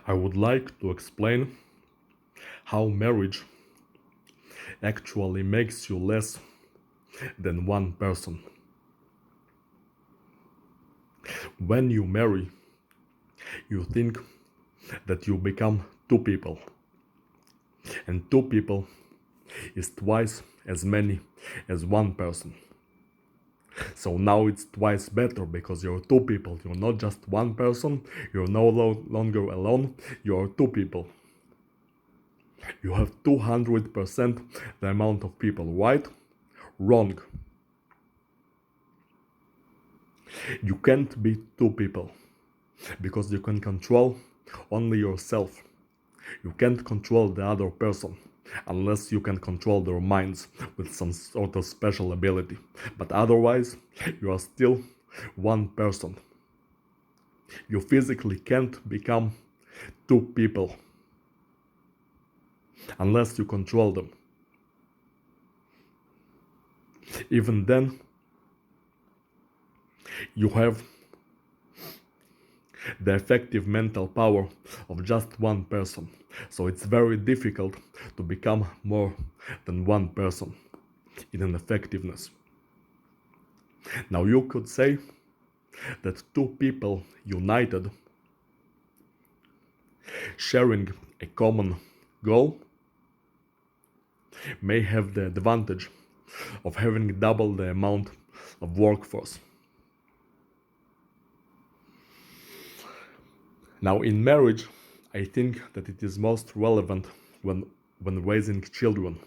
I would like to explain how marriage actually makes you less than one person. When you marry, you think that you become two people, and two people is twice as many as one person. So now it's twice better because you're two people. You're not just one person, you're no longer alone, you're two people. You have 200% the amount of people, right? Wrong. You can't be two people because you can control only yourself. You can't control the other person unless you can control their minds with some sort of special ability. But otherwise, you are still one person. You physically can't become two people unless you control them. Even then, you have the effective mental power of just one person. So it's very difficult to become more than one person in an effectiveness. Now you could say that two people united, sharing a common goal, may have the advantage of having double the amount of workforce. Now in marriage, I think that it is most relevant when raising children.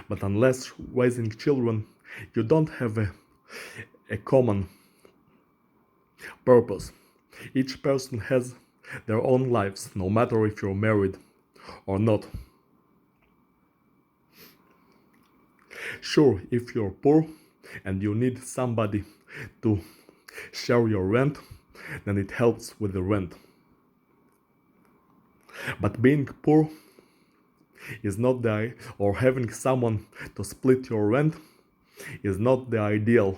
But unless raising children, you don't have a common purpose. Each person has their own lives, no matter if you're married or not. Sure, if you're poor and you need somebody to share your rent, then it helps with the rent. But being poor is not or having someone to split your rent is not the ideal.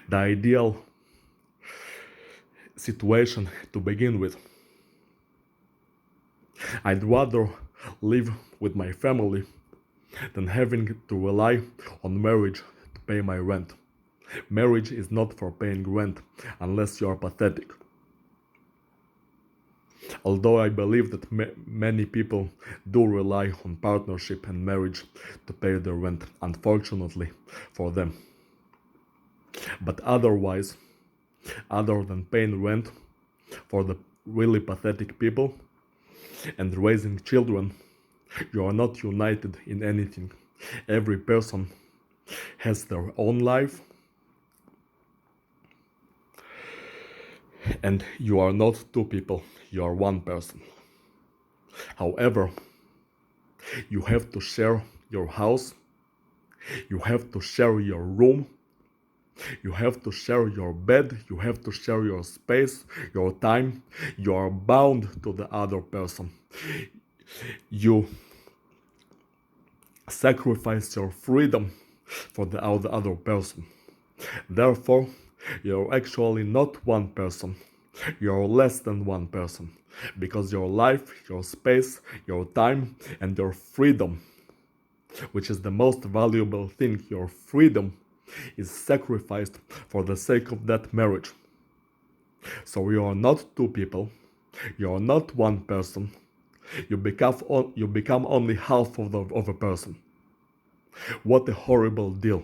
The ideal situation to begin with. I'd rather live with my family than having to rely on marriage to pay my rent. Marriage is not for paying rent unless you are pathetic. Although I believe that many people do rely on partnership and marriage to pay their rent, unfortunately for them. But otherwise, other than paying rent for the really pathetic people and raising children, you are not united in anything. Every person has their own life, and you are not two people, you are one person. However, you have to share your house, you have to share your room, you have to share your bed, you have to share your space, your time. You are bound to the other person. You sacrifice your freedom for the other person. Therefore, you're actually not one person. You're less than one person. Because your life, your space, your time, and your freedom, which is the most valuable thing, your freedom, is sacrificed for the sake of that marriage. So you are not two people. You are not one person. You become only half of a person. What a horrible deal.